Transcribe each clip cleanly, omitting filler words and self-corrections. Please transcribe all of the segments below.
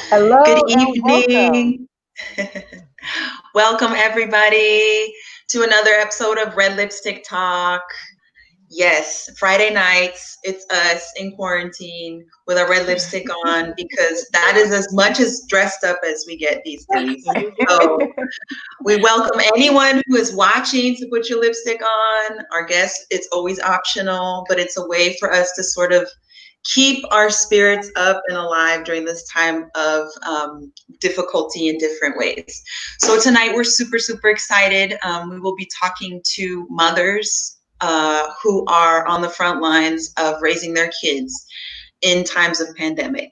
Hello Good and welcome. evening. Welcome, everybody, to another episode of Red Lipstick Talk. Yes, Friday nights, it's us in quarantine with our red lipstick on because that is as much as dressed up as we get these days. So we welcome anyone who is watching to put your lipstick on. Our guests, it's always optional, but it's a way for us to sort of keep our spirits up and alive during this time of difficulty in different ways. So tonight we're super, super excited. We will be talking to mothers who are on the front lines of raising their kids in times of pandemic.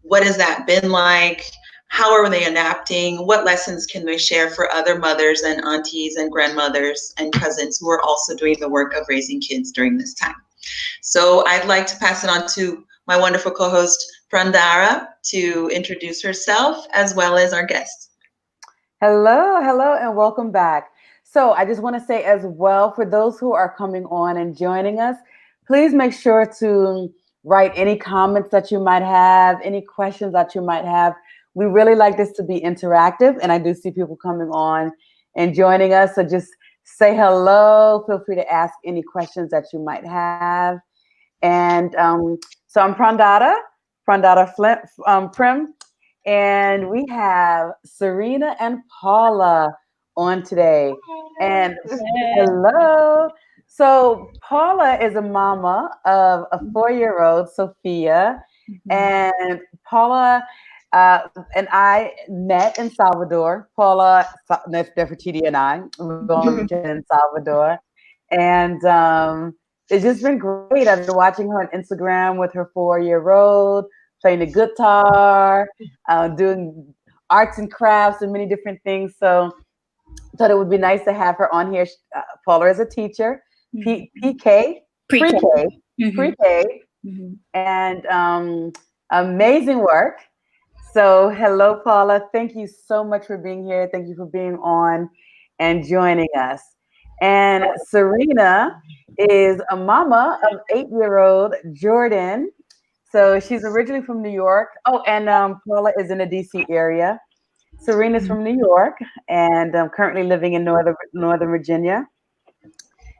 What has that been like? How are they adapting? What lessons can we share for other mothers and aunties and grandmothers and cousins who are also doing the work of raising kids during this time? So I'd like to pass it on to my wonderful co-host Prandhara to introduce herself as well as our guests. Hello, and welcome back. So, I just want to say as well, for those who are coming on and joining us, please make sure to write any comments that you might have, any questions that you might have. We really like this to be interactive, and I do see people coming on and joining us. So, just say hello. Feel free to ask any questions that you might have. And so, I'm Prandhara Prem. And we have Serena and Paula on today. And hello. So Paula is a mama of a 4-year-old, Sophia. And Paula and I met in Salvador. Nefertiti and I, we all met in Salvador. And it's just been great. I've been watching her on Instagram with her 4-year-old playing the guitar, doing arts and crafts and many different things. So I thought it would be nice to have her on here. Paula is a teacher, PK, Pre-K. pre-K, and amazing work. So hello, Paula. Thank you so much for being here. Thank you for being on and joining us. And Serena is a mama of 8-year-old Jordan. So she's originally from New York. Oh, and Paula is in the DC area. Serena's from New York and currently living in Northern Virginia.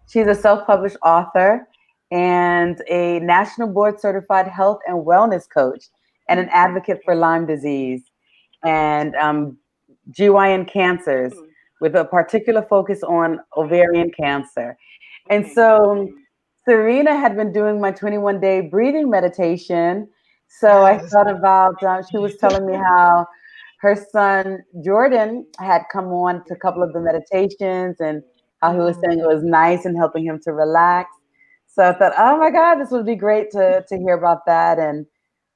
She's a self-published author and a national board certified health and wellness coach and an advocate for Lyme disease and GYN cancers with a particular focus on ovarian cancer. And so Serena had been doing my 21-day breathing meditation. So I thought about, she was telling me how her son Jordan had come on to a couple of the meditations and how he was saying it was nice and helping him to relax. So I thought, oh my God, this would be great to hear about that and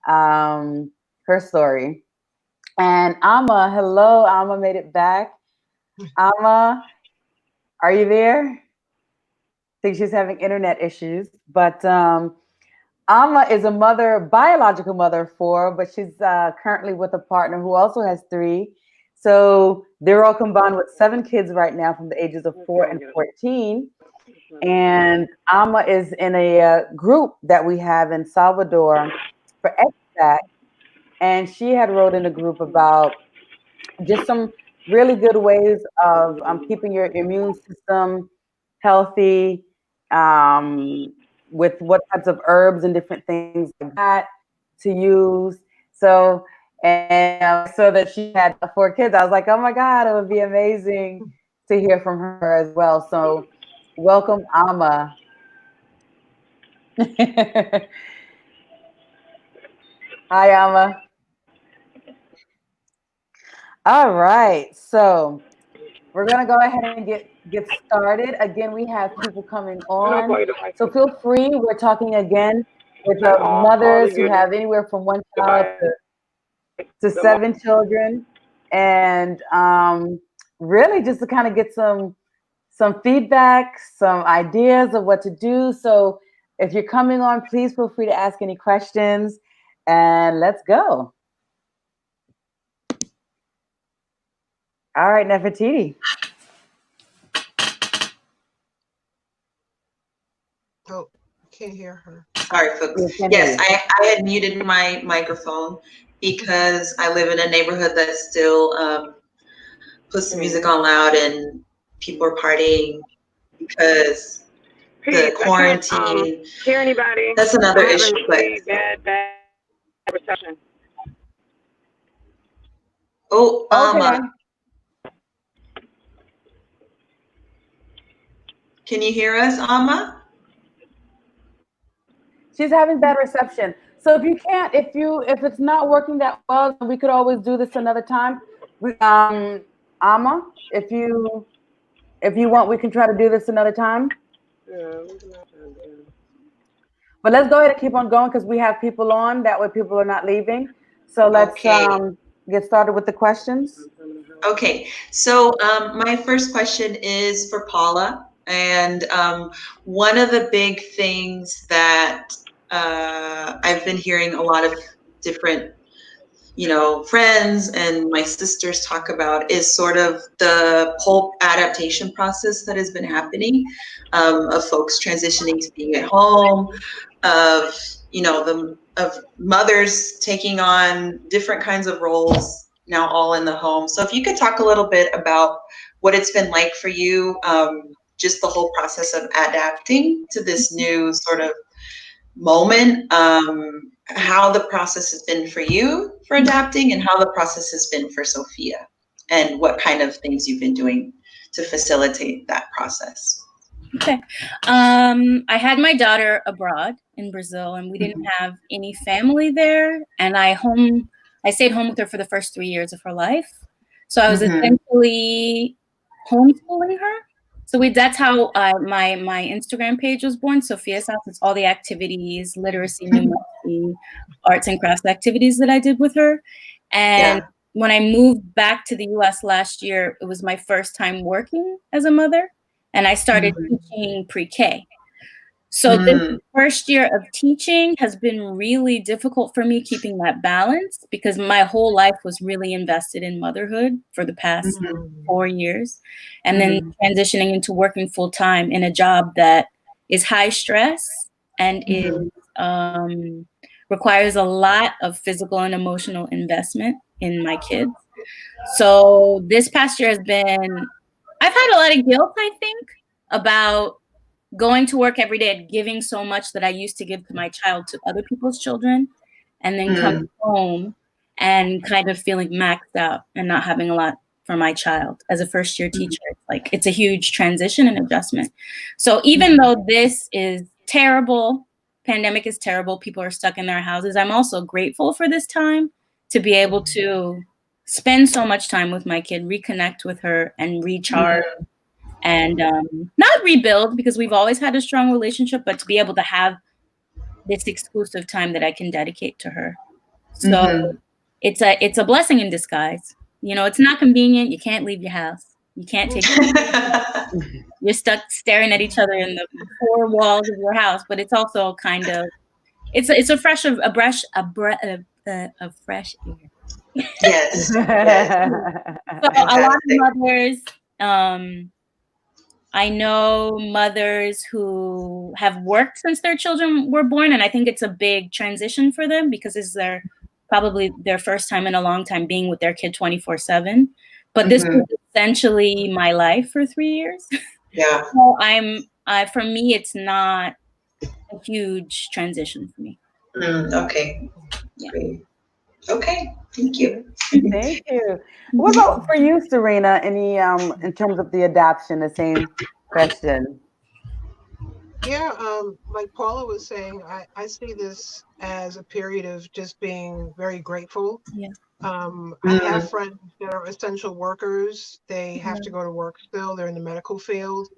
her story. And Amma, hello, Amma made it back. Amma, are you there? Think she's having internet issues, but Alma is a mother, biological mother of 4, but she's currently with a partner who also has 3. So they're all combined with 7 kids right now from the ages of 4 and 14. And Alma is in a group that we have in Salvador for expat. And she had wrote in a group about just some really good ways of keeping your immune system healthy, with what types of herbs and different things like that to use. So, and so that she had 4 kids, I was like, oh my God, it would be amazing to hear from her as well. So, welcome, Amma. Hi, Amma. All right, so we're gonna go ahead and get started. Again, we have people coming on, so feel free. We're talking again with mothers who have anywhere from 1 child to 7 children, and really just to kind of get some feedback, some ideas of what to do. So if you're coming on, please feel free to ask any questions, and let's go. All right, Nefertiti. Oh, can't hear her. Sorry, folks. We can hear Yes, you. I had muted my microphone. because I live in a neighborhood that still puts the music on loud and people are partying because the quarantine. I can't hear anybody. That's another I'm having issue. But really bad reception. oh, Okay. Can you hear us, Alma? She's having bad reception. So if it's not working that well, then we could always do this another time. Ama, if you want, we can try to do this another time. Yeah, But let's go ahead and keep on going because we have people on. That way, people are not leaving. So let's Okay. get started with the questions. Okay. So my first question is for Paula. And one of the big things that I've been hearing a lot of different, friends and my sisters talk about is sort of the whole adaptation process that has been happening, of folks transitioning to being at home, of of mothers taking on different kinds of roles now, all in the home. So if you could talk a little bit about what it's been like for you, just the whole process of adapting to this new sort of moment, how the process has been for you for adapting, and how the process has been for Sophia, and what kind of things you've been doing to facilitate that process. Okay. I had my daughter abroad in Brazil, and we didn't have any family there. And I stayed home with her for the first 3 years of her life. So I was essentially homeschooling her. So that's how my Instagram page was born, Sophia's House. It's all the activities, literacy, numeracy, arts and crafts activities that I did with her. And when I moved back to the US last year, it was my first time working as a mother. And I started teaching pre-K. So this first year of teaching has been really difficult for me, keeping that balance, because my whole life was really invested in motherhood for the past 4 years. And then transitioning into working full time in a job that is high stress and requires a lot of physical and emotional investment in my kids. So this past year I've had a lot of guilt, I think, about going to work every day and giving so much that I used to give to my child to other people's children, and then coming home and kind of feeling maxed out and not having a lot for my child. As a first year teacher, it's a huge transition and adjustment. So even though this is terrible, pandemic is terrible, people are stuck in their houses, I'm also grateful for this time to be able to spend so much time with my kid, reconnect with her, and recharge, and not rebuild, because we've always had a strong relationship, but to be able to have this exclusive time that I can dedicate to her. So it's a blessing in disguise. It's not convenient. You can't leave your house. You can't take you're stuck staring at each other in the four walls of your house, but it's also kind of it's a fresh air. Yes. So a lot of mothers, I know mothers who have worked since their children were born, and I think it's a big transition for them because it's probably their first time in a long time being with their kid 24/7. But this was essentially my life for 3 years. Yeah. So for me, it's not a huge transition for me. Okay. Yeah. Great. Okay. Thank you. Thank you. What about for you, Serena? Any in terms of the adoption, the same question? Yeah, like Paula was saying, I see this as a period of just being very grateful. Yeah. I have friends that are essential workers. They have to go to work still. They're in the medical field.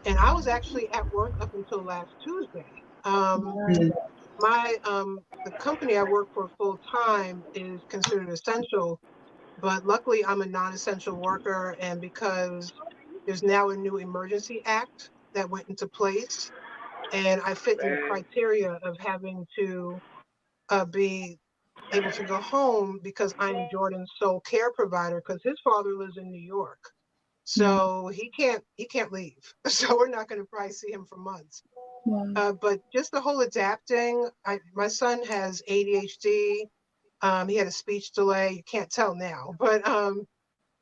And I was actually at work up until last Tuesday. The company I work for full time is considered essential, but luckily I'm a non-essential worker. And because there's now a new emergency act that went into place, and I fit in the criteria of having to be able to go home because I'm Jordan's sole care provider, because his father lives in New York. So he can't leave. So we're not going to probably see him for months. But just the whole adapting, my son has ADHD. He had a speech delay. You can't tell now, but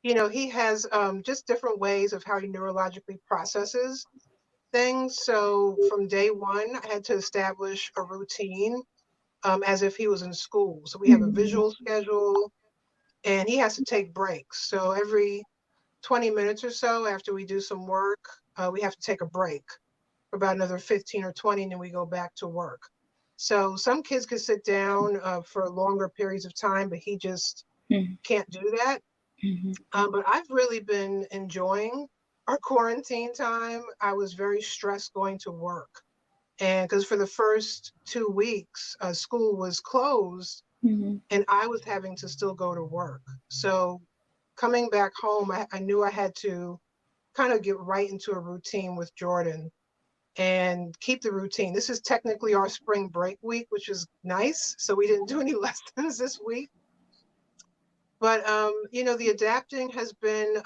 he has just different ways of how he neurologically processes things. So from day one, I had to establish a routine as if he was in school. So we have a visual schedule, and he has to take breaks. So every 20 minutes or so after we do some work, we have to take a break for about another 15 or 20, and then we go back to work. So some kids can sit down for longer periods of time, but he just can't do that. But I've really been enjoying our quarantine time. I was very stressed going to work. And because for the first 2 weeks, school was closed and I was having to still go to work. So coming back home, I knew I had to kind of get right into a routine with Jordan and keep the routine. This is technically our spring break week, which is nice. So we didn't do any lessons this week. But the adapting has been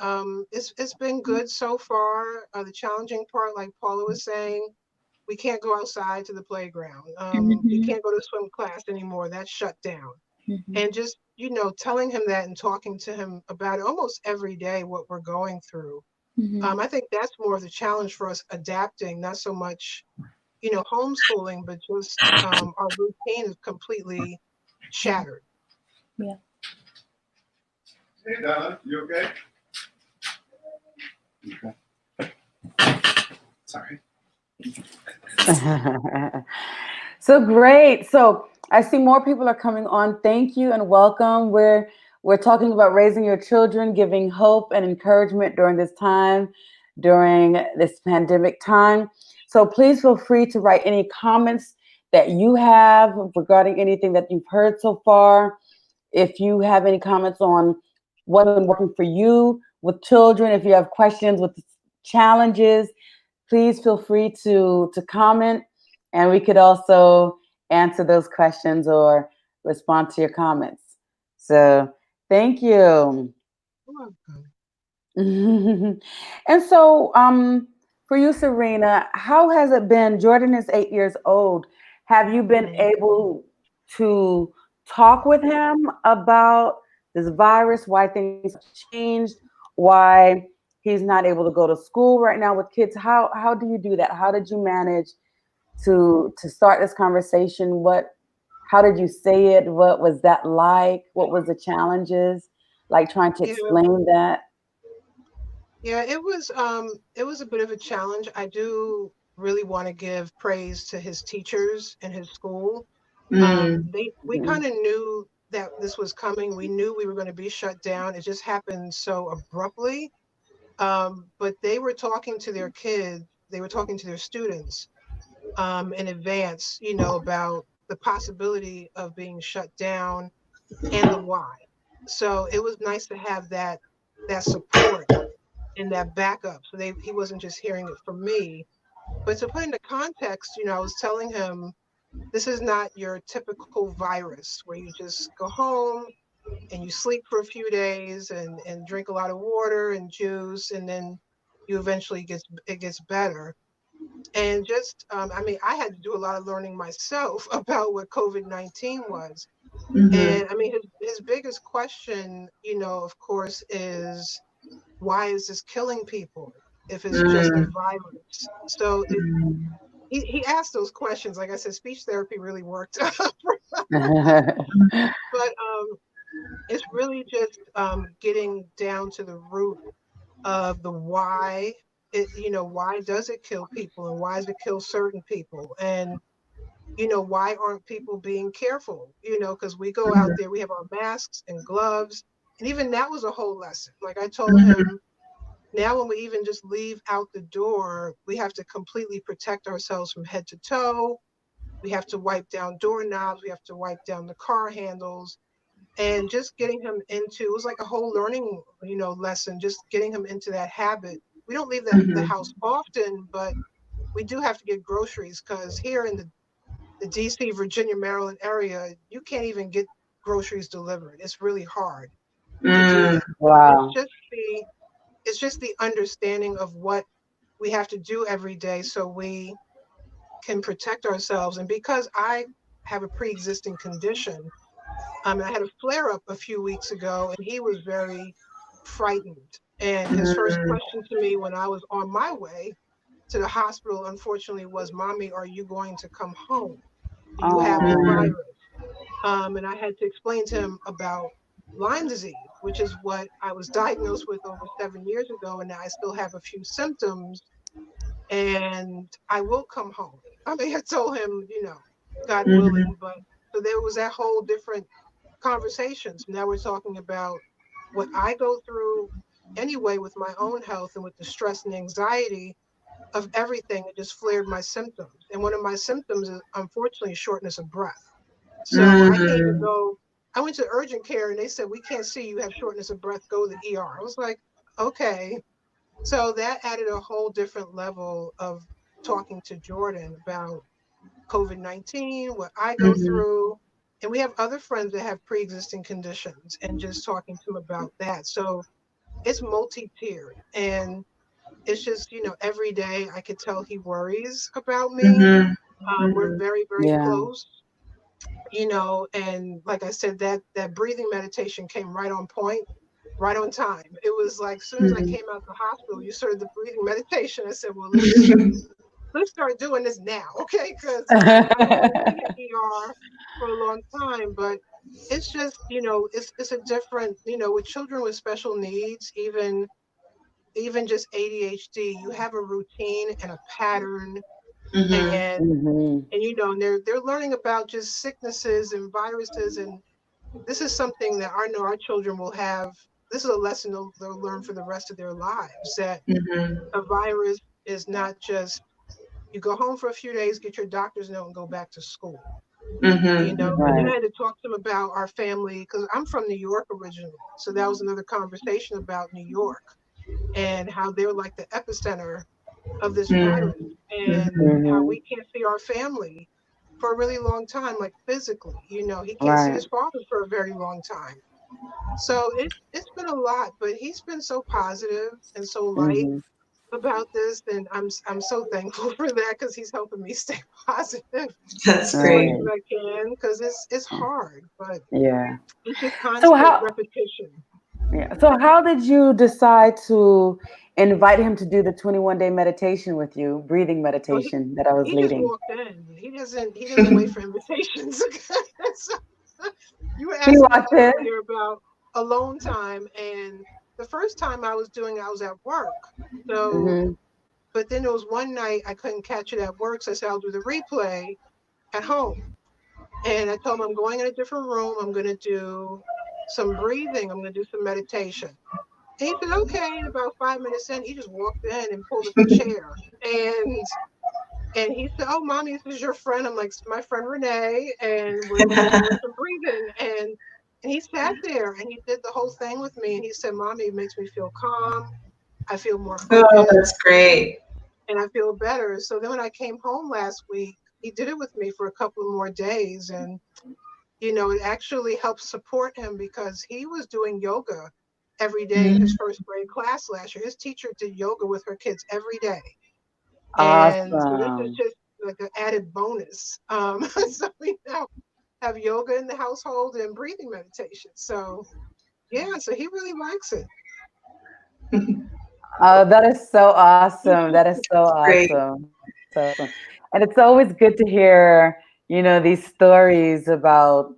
it's been good so far. The challenging part, like Paula was saying, we can't go outside to the playground. You can't go to swim class anymore. That's shut down. And just telling him that and talking to him about it almost every day, what we're going through. I think that's more of the challenge for us, adapting, not so much homeschooling, but just our routine is completely shattered. Yeah. Hey, Donna, you okay? Sorry. So great. So I see more people are coming on. Thank you and welcome. We're talking about raising your children, giving hope and encouragement during this time, during this pandemic time. So please feel free to write any comments that you have regarding anything that you've heard so far. If you have any comments on what's been working for you with children, if you have questions with challenges, please feel free to comment, and we could also answer those questions or respond to your comments. So thank you. And so for you, Serena, how has it been? Jordan is 8 years old. Have you been able to talk with him about this virus, why things have changed, why he's not able to go to school right now with kids? How do you do that? How did you manage to start this conversation? How did you say it? What was that like? What was the challenges like trying to explain that? Yeah, it was a bit of a challenge. I do really want to give praise to his teachers and his school. We kind of knew that this was coming. We knew we were going to be shut down. It just happened so abruptly. But they were talking to their kids, they were talking to their students in advance, about the possibility of being shut down and the why. So it was nice to have that support and that backup. So he wasn't just hearing it from me. But to put into context, I was telling him this is not your typical virus where you just go home and you sleep for a few days and drink a lot of water and juice, and then you eventually it gets better. And just, I had to do a lot of learning myself about what COVID-19 was. And his biggest question, of course, is why is this killing people if it's just a virus? So he asked those questions. Like I said, speech therapy really worked. But it's really just getting down to the root of the why. Why does it kill people, and why does it kill certain people? And why aren't people being careful? Because we go out there, we have our masks and gloves, and even that was a whole lesson. Like I told him, now when we even just leave out the door, we have to completely protect ourselves from head to toe. We have to wipe down doorknobs. We have to wipe down the car handles. And just getting him into, it was like a whole learning, lesson, just getting him into that habit. We don't leave the house often, but we do have to get groceries, because here in the DC, Virginia, Maryland area, you can't even get groceries delivered. It's really hard to do that. Wow. It's just the understanding of what we have to do every day so we can protect ourselves. And because I have a pre-existing condition, I had a flare up a few weeks ago, and he was very frightened. And his first question to me when I was on my way to the hospital, unfortunately, was, "Mommy, are you going to come home? Do you have the virus?" And I had to explain to him about Lyme disease, which is what I was diagnosed with over 7 years ago, and I still have a few symptoms, and I will come home. I mean, I told him, God willing, but so there was that whole different conversations. Now we're talking about what I go through anyway with my own health and with the stress and anxiety of everything. It just flared my symptoms. And one of my symptoms is unfortunately shortness of breath. So I can't even go. I went to urgent care and they said, "We can't see you have shortness of breath. Go to the ER." I was like, okay. So that added a whole different level of talking to Jordan about COVID-19, what I go through. And we have other friends that have pre-existing conditions and just talking to him about that. So it's multi-tiered. And it's just, every day I could tell he worries about me. We're very, very close, and like I said, that breathing meditation came right on point, right on time. It was like, as soon as I came out the hospital, you started the breathing meditation. I said, well, let's start doing this now, okay? Because I don't want to be in ER for a long time, but it's just, it's a different, with children with special needs, even just ADHD, you have a routine and a pattern, and and they're learning about just sicknesses and viruses, and this is something that I know our children will have. This is a lesson they'll learn for the rest of their lives, that a virus is not just you go home for a few days, get your doctor's note, and go back to school. And then I had to talk to them about our family, because I'm from New York originally. So that was another conversation about New York and how they're like the epicenter of this virus, and how we can't see our family for a really long time, like physically. He can't see his father for a very long time. So it's been a lot, but he's been so positive and so light about this, and I'm so thankful for that, because he's helping me stay positive. That's as great. much as I can, because it's hard, but it's just So constant repetition. So how did you decide to invite him to do the 21-day meditation with you, breathing meditation that I was He just leading? walked in. He doesn't wait for invitations. So, you were He asking me walked in. earlier about alone time, and the first time I was at work. So, but then there was one night I couldn't catch it at work, so I said I'll do the replay at home. And I told him I'm going in a different room. I'm going to do some breathing. I'm going to do some meditation. And he said, okay. And about 5 minutes in, he just walked in and pulled up a chair. And he said, "Oh, Mommy, this is your friend." I'm like, "It's my friend Renee, and we're going to be doing some breathing." And he sat there and he did the whole thing with me. And he said, "Mommy, it makes me feel calm. I feel more focused. Oh, that's great. And I feel better." So then when I came home last week, he did it with me for a couple of more days. And, it actually helped support him, because he was doing yoga every day in his first grade class last year. His teacher did yoga with her kids every day. And so this is just like an added bonus. So we now have yoga in the household and breathing meditation. So so he really likes it. Oh, that is so awesome. That is so Great. awesome. So awesome. And it's always good to hear, these stories about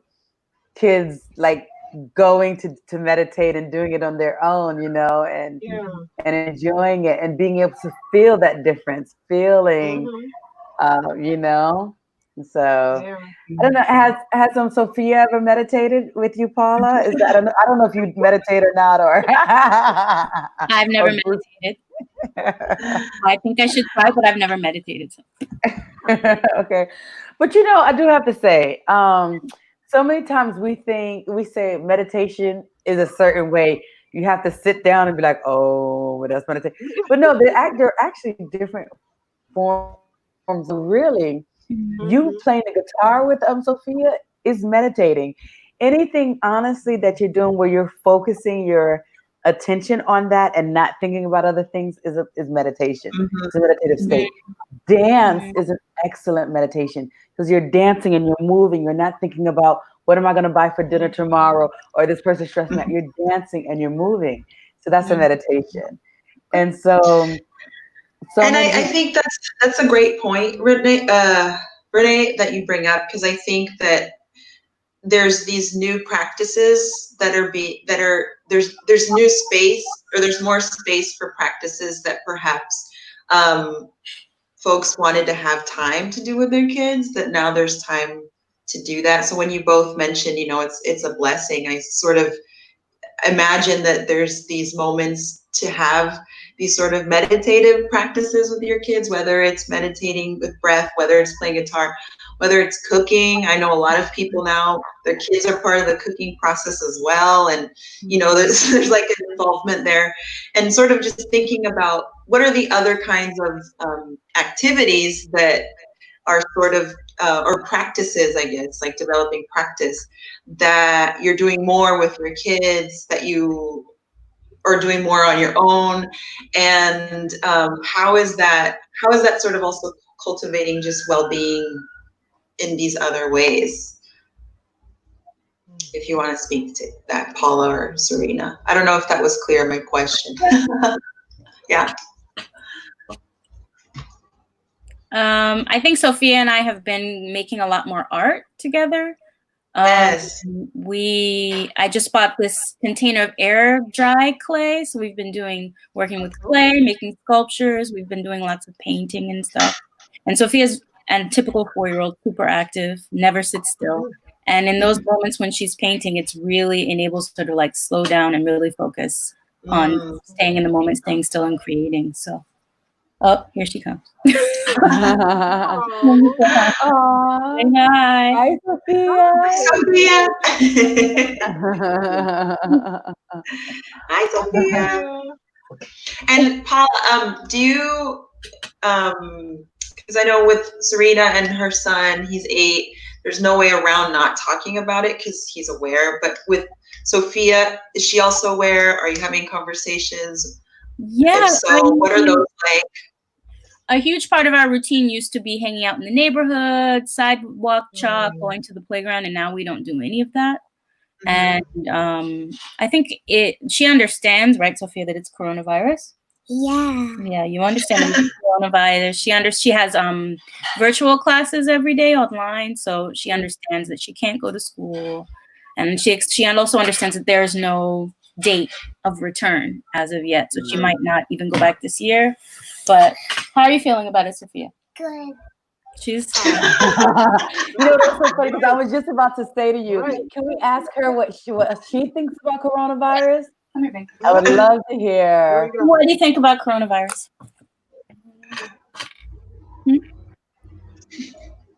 kids like going to meditate and doing it on their own, and enjoying it and being able to feel that difference, feeling, So I don't know. Has Sophia ever meditated with you, Paula? I don't know if you meditate or not, or I've never meditated. I think I should try, but I've never meditated. Okay, but I do have to say, so many times we say meditation is a certain way. You have to sit down and be like, "Oh, that's meditation." But no, they're actually different forms. Really, you playing the guitar with Sophia is meditating. Anything honestly that you're doing where you're focusing your attention on that and not thinking about other things is meditation. Mm-hmm. It's a meditative state. Dance is an excellent meditation because you're dancing and you're moving. You're not thinking about what am I going to buy for dinner tomorrow or this person's stressing out. You're dancing and you're moving. So that's a meditation. And so and I think that's a great point, Renee, that you bring up, because I think that there's these new practices there's new space, or there's more space for practices that perhaps folks wanted to have time to do with their kids, that now there's time to do that. So when you both mentioned, it's a blessing, I sort of imagine that there's these moments to have these sort of meditative practices with your kids, whether it's meditating with breath, whether it's playing guitar, whether it's cooking. I know a lot of people now, their kids are part of the cooking process as well. And, there's like an involvement there, and sort of just thinking about what are the other kinds of activities that are sort of, or practices, I guess, like developing practice that you're doing more with your kids, that you are doing more on your own, and how is that sort of also cultivating just well-being in these other ways? If you want to speak to that, Paula or Serena. I don't know if that was clear, my question. Yeah. I think Sophia and I have been making a lot more art together. Yes. I just bought this container of air dry clay. So we've been working with clay, making sculptures. We've been doing lots of painting and stuff. And Sophia's a typical 4-year-old, super active, never sits still. And in those moments when she's painting, it's really enables her to like slow down and really focus on staying in the moment, staying still and creating. So, oh, here she comes. Aww. Hi. Hi, Sophia. Sophia. Hi, Sophia. And Paula, do you, because I know with Serena and her son, he's 8, there's no way around not talking about it because he's aware. But with Sophia, is she also aware? Are you having conversations? Yeah. If so, what are those like? A huge part of our routine used to be hanging out in the neighborhood, sidewalk chalk, going to the playground, and now we don't do any of that. And I think she understands, right, Sophia, that it's coronavirus? Yeah. Yeah, you understand coronavirus. She has virtual classes every day online, so she understands that she can't go to school, and she also understands that there's no date of return as of yet, so she might not even go back this year. But how are you feeling about it, Sophia? Good. She's. That's so funny because I was just about to say to you, can we ask her what she thinks about coronavirus? I would love to hear. What do you think about coronavirus?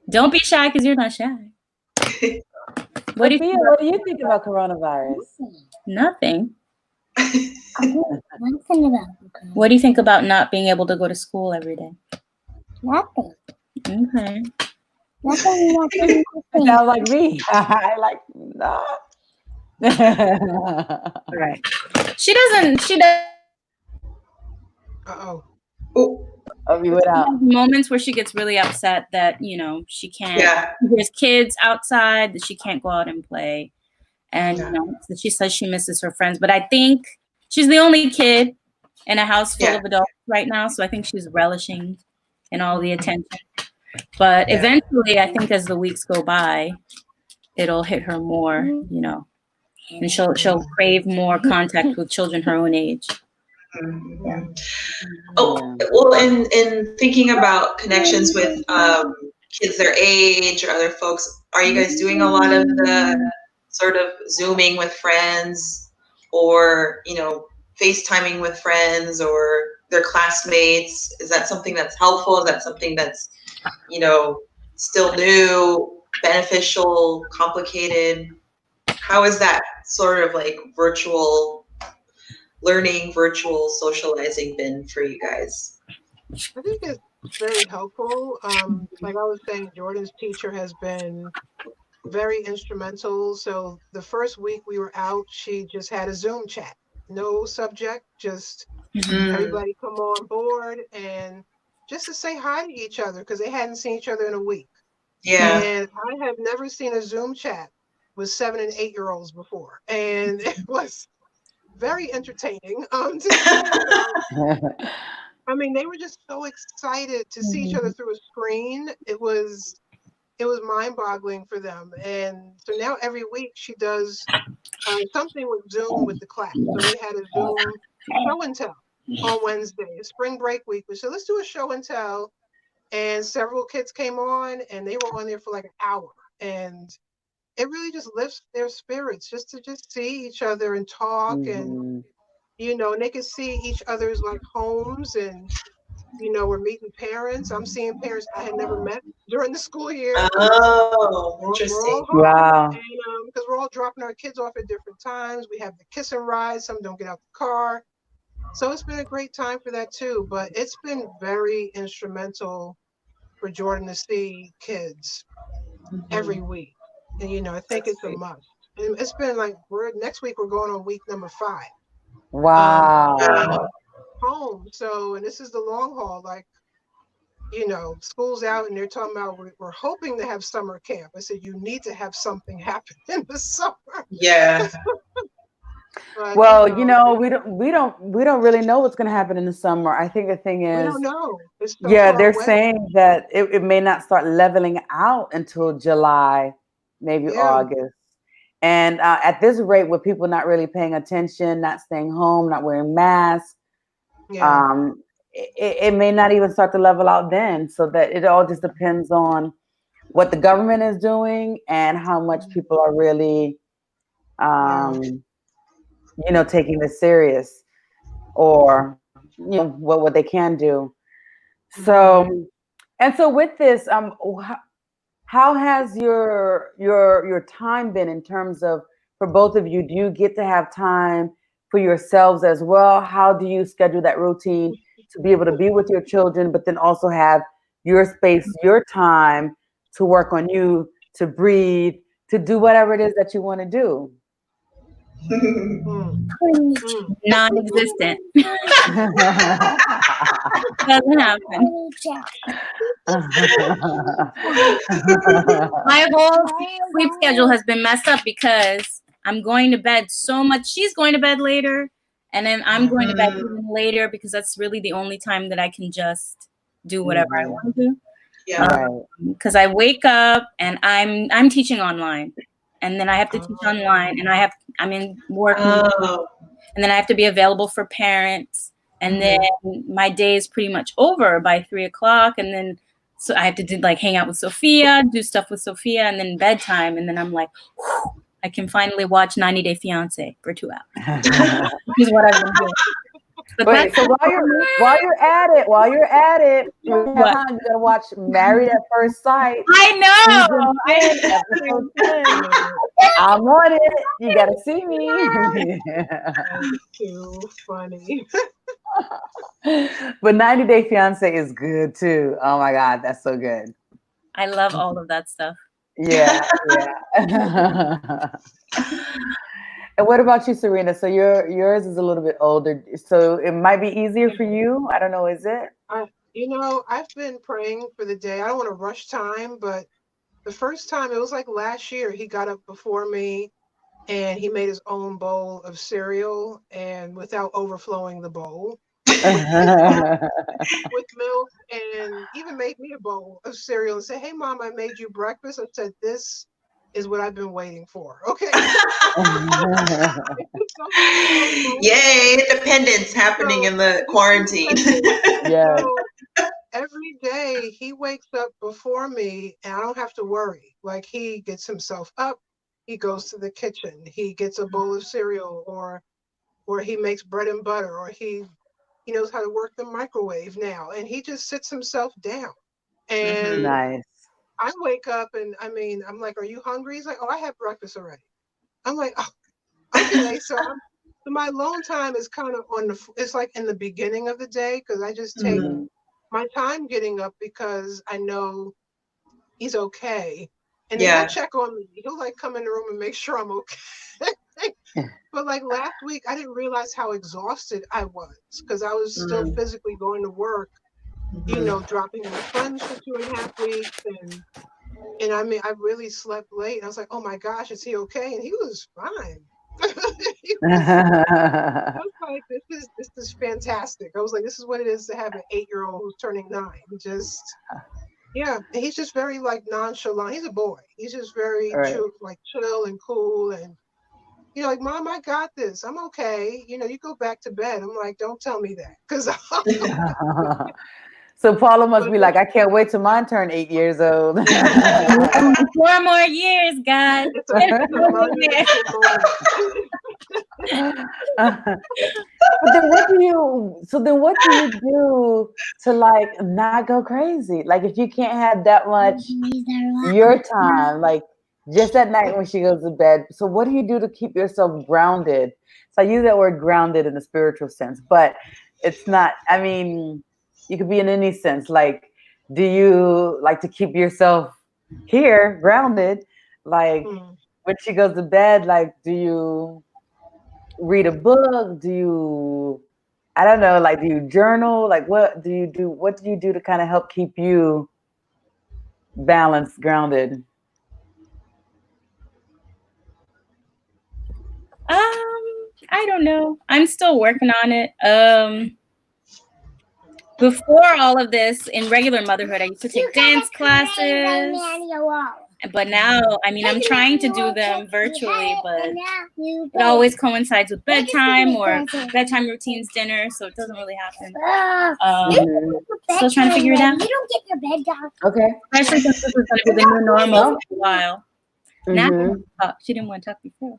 Don't be shy because you're not shy. What do you think about coronavirus? Nothing. Nothing about it. What do you think about not being able to go to school every day? Nothing. Okay. Nothing. Sounds like me. I like no. Right. She doesn't. Uh-oh. We went out. Moments where she gets really upset that, she can't. Yeah. There's kids outside that she can't go out and play. And, that she says she misses her friends. But I think she's the only kid in a house full of adults right now. So I think she's relishing in all the attention. But eventually, I think as the weeks go by, it'll hit her more, and she'll crave more contact with children her own age. Yeah. Oh, well, in thinking about connections with kids their age or other folks, are you guys doing a lot of the sort of Zooming with friends, or FaceTiming with friends or their classmates? Is that something that's helpful? Is that something that's still new, beneficial, complicated? How is that sort of like virtual learning, virtual socializing been for you guys? I think it's very helpful. Like I was saying, Jordan's teacher has been very instrumental. So the first week we were out, she just had a Zoom chat no subject, just everybody come on board and just to say hi to each other because they hadn't seen each other in a week. Yeah. And I have never seen a Zoom chat with 7 and 8 year olds before. And it was very entertaining to see. I mean, they were just so excited to see each other through a screen. It was mind-boggling for them. And so now every week she does something with Zoom with the class. So they had a Zoom show and tell on Wednesday, spring break week. We said, let's do a show and tell. And several kids came on and they were on there for like an hour. And it really just lifts their spirits just to just see each other and talk and, you know, and they can see each other's like homes and, you know, we're meeting parents. I'm seeing parents I had never met during the school year. Oh, We're interesting. all home. Wow. And because we're all dropping our kids off at different times. We have the kiss and ride. Some don't get out the car. So it's been a great time for that too. But it's been very instrumental for Jordan to see kids every week. And, you know, I think it's a must. And it's been like, next week we're going on week number 5. Wow. Home. So, and this is the long haul. Like, you know, school's out and they're talking about we're hoping to have summer camp. I said, you need to have something happen in the summer. Yeah. But, Well, you know, we don't really know what's going to happen in the summer. I think the thing is, we don't know. It's so yeah, far they're away. saying that it may not start leveling out until July, maybe August. And at this rate, with people not really paying attention, not staying home, not wearing masks, it may not even start to level out then. So that it all just depends on what the government is doing and how much people are really, you know, taking this serious, or you know what they can do. So, and so with this, how has your time been in terms of, for both of you? Do you get to have time for yourselves as well? How do you schedule that routine to be able to be with your children, but then also have your space, your time to work on you, to breathe, to do whatever it is that you want to do? Non-existent. Doesn't happen. My whole sleep schedule has been messed up because I'm going to bed so much. She's going to bed later, and then I'm going to bed even later because that's really the only time that I can just do whatever I want to do. Yeah. Because I wake up and I'm teaching online, and then I have to teach online, and I'm in work, and then I have to be available for parents, and then my day is pretty much over by 3:00, and then so I have to do like hang out with Sophia, do stuff with Sophia, and then bedtime, and then I'm like, whew, I can finally watch 90 Day Fiance for 2 hours. This is what I've been doing. But wait, so while you're at it, you gotta watch Married at First Sight. I know. Episode 10. I'm on it. You gotta see me. That's too funny. But 90 Day Fiance is good too. Oh my God, that's so good. I love all of that stuff. Yeah. And what about you, Serena? So yours is a little bit older, so it might be easier for you. I don't know, is it? You know, I've been praying for the day. I don't want to rush time, but the first time, it was like last year, he got up before me and he made his own bowl of cereal, and without overflowing the bowl with milk, and even made me a bowl of cereal and said, "Hey, Mom, I made you breakfast." I said, "This is what I've been waiting for." Okay. Yay, independence happening in the quarantine. Yeah. So every day he wakes up before me and I don't have to worry. Like, he gets himself up, he goes to the kitchen, he gets a bowl of cereal, or he makes bread and butter, or he knows how to work the microwave now, and he just sits himself down. And nice. I wake up and I'm like, "Are you hungry?" He's like, "Oh, I had breakfast already." I'm like, "Oh, okay." So my alone time is kind of it's like in the beginning of the day, because I just take my time getting up because I know he's okay. And then he'll check on me. He'll like come in the room and make sure I'm okay. But like last week, I didn't realize how exhausted I was because I was still physically going to work, dropping my sons for 2.5 weeks. And I mean, I really slept late. I was like, oh my gosh, is he okay? And he was fine. I was like, this is fantastic. I was like, this is what it is to have an 8-year-old who's turning 9. Just yeah, and he's just very like nonchalant. He's a boy. He's just very chill and cool, and like, Mom, I got this. I'm okay. You go back to bed. I'm like, don't tell me that, because So Paula must be like, I can't wait till mine turn 8 years old. 4 more years, guys. It's a monumental moment. But then what do you do to like not go crazy? Like if you can't have that much your time, like just at night when she goes to bed. So what do you do to keep yourself grounded? So I use that word grounded in the spiritual sense, but it's not, I mean, you could be in any sense. Like, do you like to keep yourself here grounded? Like when she goes to bed, like, do you read a book? Do you, I don't know, like, do you journal? Like, what do you do? What do you do to kind of help keep you balanced, grounded? I don't know. I'm still working on it. Before all of this, in regular motherhood, I used to take dance classes. But now, I mean, I'm trying to do them virtually, but it always coincides with bedtime or bedtime routines, dinner, so it doesn't really happen. Still trying to figure it out. You don't get your bed down. Okay. Especially since this is going to be the new normal for a while. Now, she didn't want to talk before.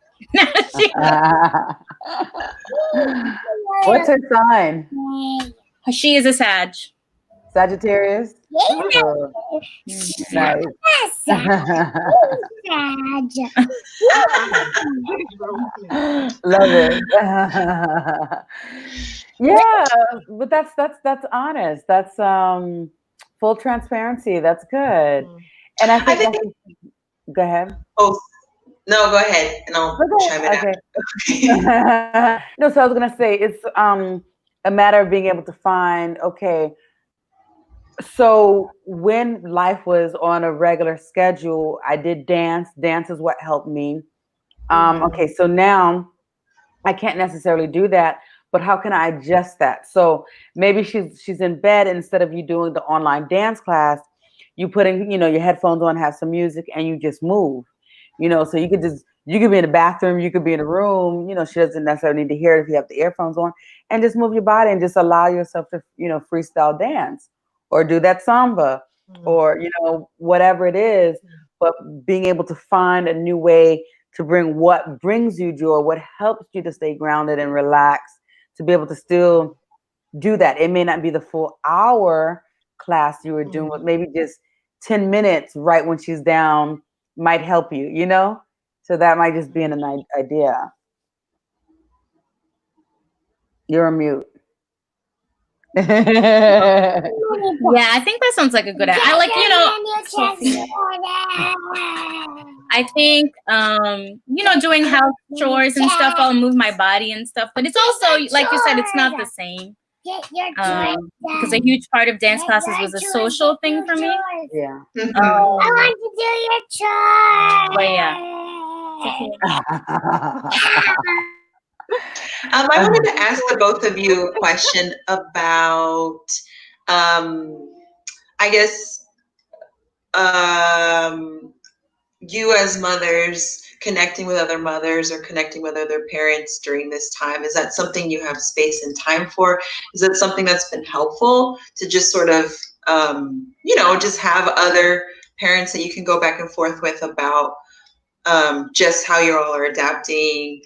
What's her sign? She is a Sag. Sagittarius? Oh, nice. Love it. Yeah, but that's honest. That's full transparency. That's good. And I think go ahead. Oh, no, go ahead, and I'll chime in after. No, so I was gonna say it's a matter of being able to find, okay, so when life was on a regular schedule, I did dance. Dance is what helped me. Okay, so now I can't necessarily do that, but how can I adjust that? So maybe she's in bed, and instead of you doing the online dance class, you put in, your headphones on, have some music, and you just move. So you could be in the bathroom, you could be in a room, she doesn't necessarily need to hear it if you have the earphones on, and just move your body and just allow yourself to, freestyle dance or do that samba or, whatever it is, but being able to find a new way to bring what brings you joy, what helps you to stay grounded and relaxed, to be able to still do that. It may not be the full hour class you were doing, but maybe just 10 minutes right when she's down might help you, So that might just be an idea. You're on mute. Yeah, I think that sounds like a good idea. I like, I think, doing house chores and stuff, I'll move my body and stuff. But it's also, like you said, it's not the same. Because a huge part of dance classes was a social thing for me. Yeah. I want to do your chores. But yeah. I wanted to ask the both of you a question about, I guess, you as mothers connecting with other mothers or connecting with other parents during this time. Is that something you have space and time for? Is that something that's been helpful to just sort of, just have other parents that you can go back and forth with about just how you all are adapting,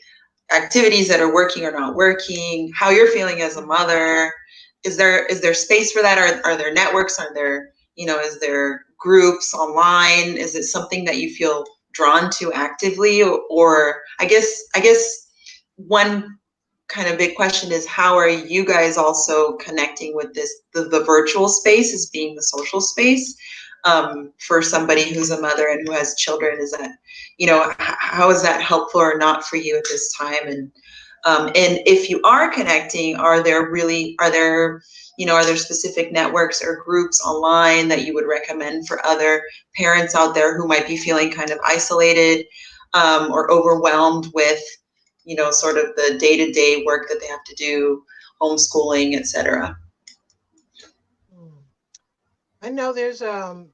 activities that are working or not working, how you're feeling as a mother? Is there space for that? Are there networks? Are there, is there groups online? Is it something that you feel drawn to actively? Or I guess one kind of big question is, how are you guys also connecting with the virtual space as being the social space? for somebody who's a mother and who has children? Is that, how is that helpful or not for you at this time? And if you are connecting, are there specific networks or groups online that you would recommend for other parents out there who might be feeling kind of isolated or overwhelmed with, sort of the day-to-day work that they have to do, homeschooling, etc.? I know there's a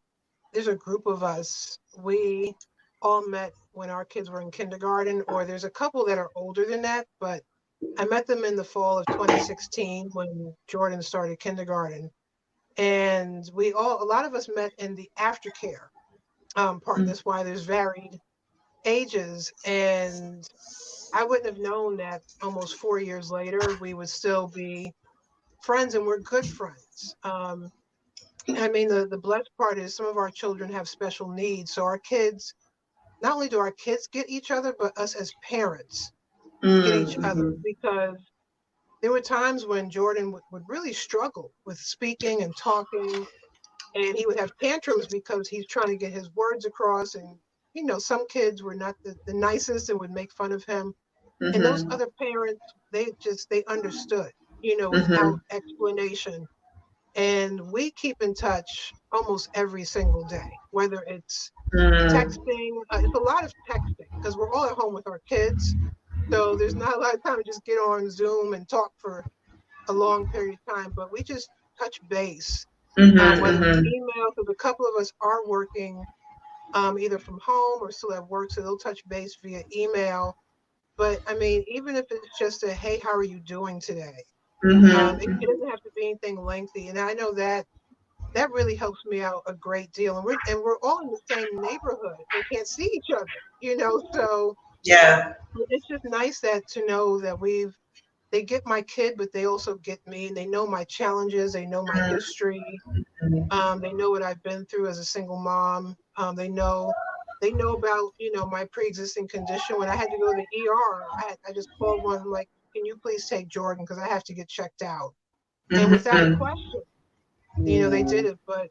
group of us. We all met when our kids were in kindergarten, or there's a couple that are older than that, but I met them in the fall of 2016 when Jordan started kindergarten. And a lot of us met in the aftercare part. That's why there's varied ages. And I wouldn't have known that almost 4 years later, we would still be friends, and we're good friends. I mean, the blessed part is some of our children have special needs. So our kids, not only do our kids get each other, but us as parents get each other, because there were times when Jordan would really struggle with speaking and talking, and he would have tantrums because he's trying to get his words across. And, some kids were not the nicest and would make fun of him. And those other parents, they understood, without explanation. And we keep in touch almost every single day, whether it's texting. It's a lot of texting because we're all at home with our kids. So there's not a lot of time to just get on Zoom and talk for a long period of time, but we just touch base, whether it's email, because a couple of us are working either from home or still at work, so they'll touch base via email. But I mean, even if it's just a, hey, how are you doing today? It doesn't have to be anything lengthy. And I know that really helps me out a great deal. And we're all in the same neighborhood and can't see each other, so yeah, it's just nice to know that they get my kid, but they also get me, and they know my challenges. They know my history. They know what I've been through as a single mom. They know about, my pre-existing condition. When I had to go to the ER, I just called one. I'm like, can you please take Jordan? Because I have to get checked out. And without a question, they did it. But,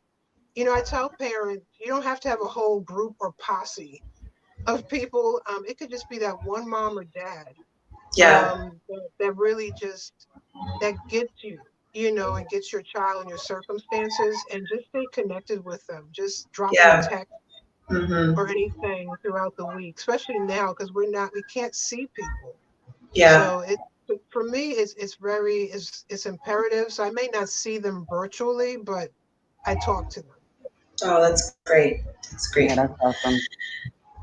I tell parents, you don't have to have a whole group or posse of people. It could just be that one mom or dad that really just, that gets you, and gets your child and your circumstances, and just stay connected with them. Just drop them a text or anything throughout the week, especially now because we can't see people. So for me, it's imperative. So I may not see them virtually, but I talk to them. Oh, that's great. That's great. Yeah, that's awesome.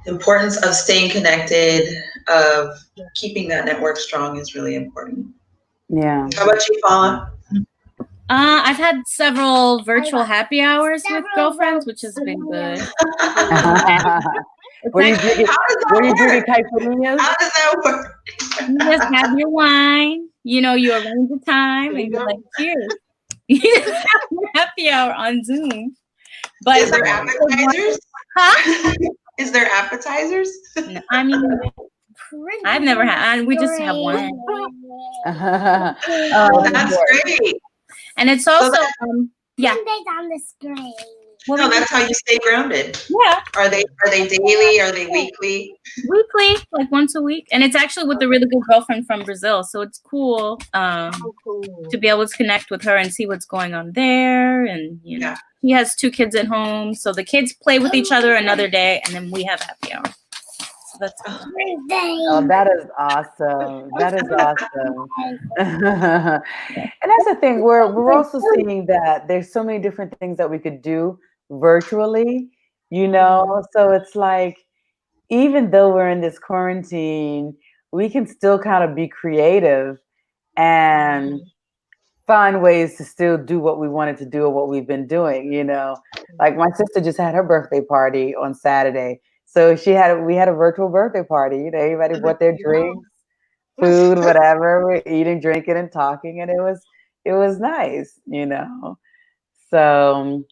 The importance of staying connected, of keeping that network strong is really important. Yeah. How about you, Paula? I've had several virtual happy hours with girlfriends, which has been good. Were you drinking caipirinhas? How does that work? You just have your wine, you arrange the time, and you're like, cheers. You just have your happy hour on Zoom. But is there appetizers? Huh? Is there appetizers? No, I mean, I've never had. We just have one. That's great. And it's also yeah. On the screen. No, that's how you stay grounded. Yeah. Are they daily? Are they weekly? Weekly, like once a week. And it's actually with a really good girlfriend from Brazil. So it's cool to be able to connect with her and see what's going on there. And, he has 2 kids at home. So the kids play with each other another day, and then we have happy hour. So that's great. Oh, that is awesome. That is awesome. And that's the thing. We're also seeing that there's so many different things that we could do virtually, So it's like, even though we're in this quarantine, we can still kind of be creative and find ways to still do what we wanted to do or what we've been doing, Like my sister just had her birthday party on Saturday. So we had a virtual birthday party, everybody brought their drinks, food, whatever. We're eating, drinking, and talking, and it was nice, So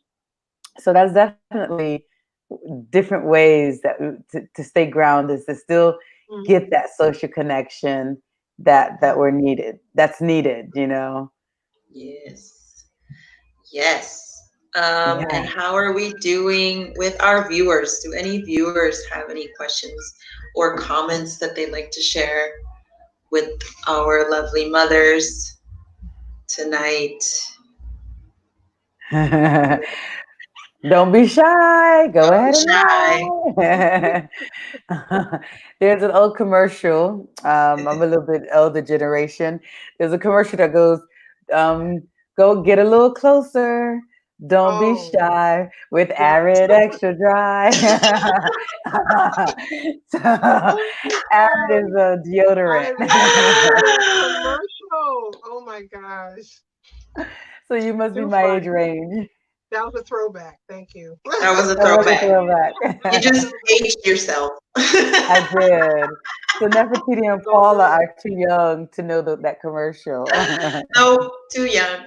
that's definitely different ways that to stay grounded, to still get that social connection that's needed. Yes. And how are we doing with our viewers? Do any viewers have any questions or comments that they'd like to share with our lovely mothers tonight? Don't be shy. Go ahead and lie. There's an old commercial. I'm a little bit elder generation. There's a commercial that goes, go get a little closer. Don't be shy with Arid Extra Dry. So, Arid is a deodorant. Commercial. Oh my gosh. So you must be my age range. That was a throwback. Thank you. That was a throwback. You just aged yourself. I did. So Nefertiti and Paula are too young to know that commercial. No, too young.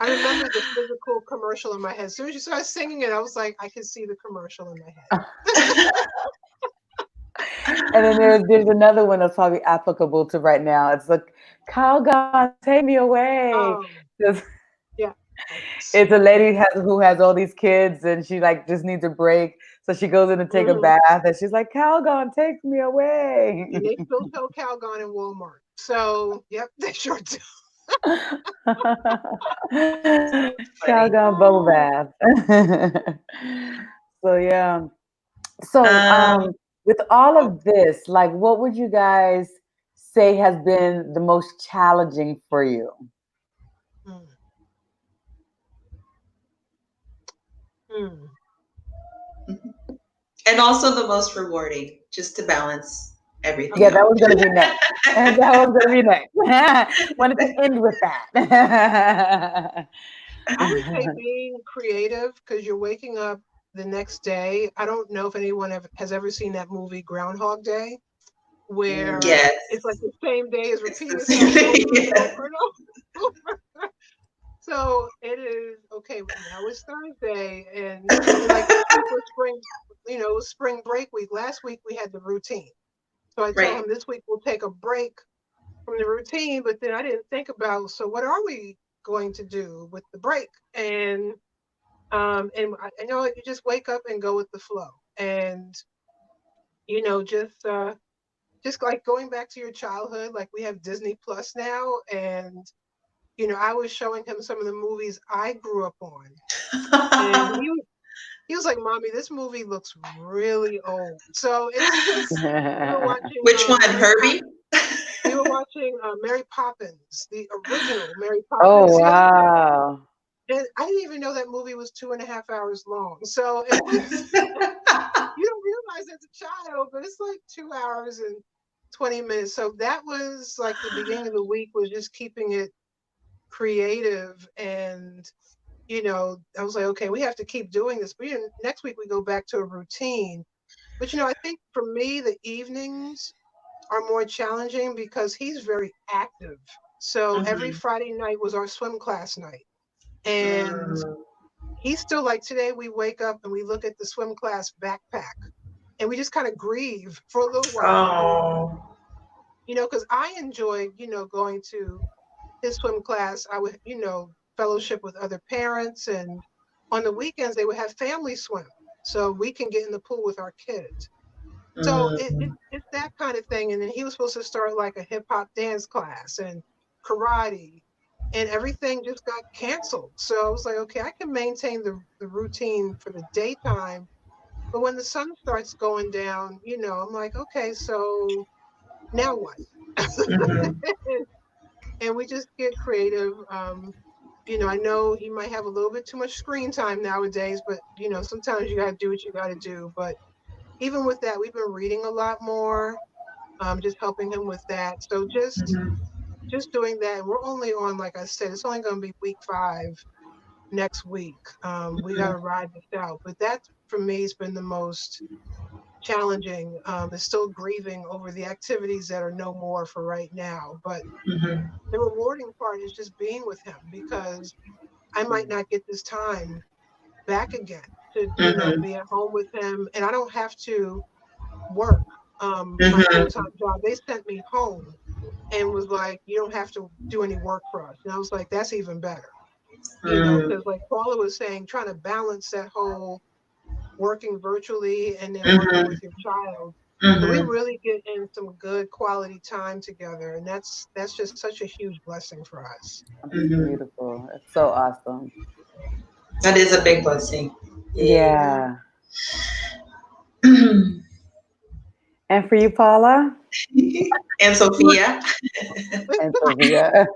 I remember the physical commercial in my head. As soon as you started singing it, I was like, I can see the commercial in my head. And then there's another one that's probably applicable to right now. It's like, Calgon, take me away. Yeah. It's a lady who has all these kids and she like just needs a break. So she goes in to take a bath and she's like, Calgon, take me away. And they still sell Calgon in Walmart. So, yep, they sure do. Calgon bubble bath. So, yeah. So, with all of this, like, what would you guys say has been the most challenging for you? And also the most rewarding, just to balance everything. Yeah, that was going to be next. Wanted to end with that. I would say being creative, because you're waking up the next day. I don't know if anyone has ever seen that movie Groundhog Day, where it's like the same day is repeating itself over and over. So it is okay. Now it's Thursday, and like spring, it was spring break week. Last week we had the routine, so I told him this week we'll take a break from the routine. But then I didn't think about, so what are we going to do with the break? And I know you just wake up and go with the flow, and just like going back to your childhood. Like we have Disney Plus now, and I was showing him some of the movies I grew up on. And he was like, Mommy, this movie looks really old. So it's just, we were watching, which one, Herbie? We were watching Mary Poppins, the original Mary Poppins. Oh, wow. And I didn't even know that movie was 2.5 hours long. So it was, you don't realize as a child, but it's like 2 hours and 20 minutes. So that was like the beginning of the week, was just keeping it creative. And I was like, okay, we have to keep doing this. But next week we go back to a routine. But I think for me the evenings are more challenging because he's very active. So every Friday night was our swim class night, and he's still like, today we wake up and we look at the swim class backpack and we just kind of grieve for a little while. Because I enjoyed going to his swim class. I would, fellowship with other parents, and on the weekends they would have family swim, so we can get in the pool with our kids. So it's that kind of thing. And then he was supposed to start like a hip hop dance class and karate, and everything just got canceled. So I was like, okay, I can maintain the routine for the daytime, but when the sun starts going down, I'm like, okay, so now what? And we just get creative. I know he might have a little bit too much screen time nowadays, but sometimes you got to do what you got to do. But even with that, we've been reading a lot more, just helping him with that. So just doing that. We're only on, like I said, it's only going to be week 5 next week. We got to ride this out. But that, for me, has been the most challenging. Is still grieving over the activities that are no more for right now. But the rewarding part is just being with him, because I might not get this time back again to be at home with him, and I don't have to work my full-time job. They sent me home and was like, you don't have to do any work for us. And I was like, that's even better. You know, because like Paula was saying, trying to balance that whole working virtually and then working with your child. So we really get in some good quality time together, and that's just such a huge blessing for us. Beautiful. It's so awesome. That is a big blessing. Yeah. And for you, Paula? And Sophia? And Sophia.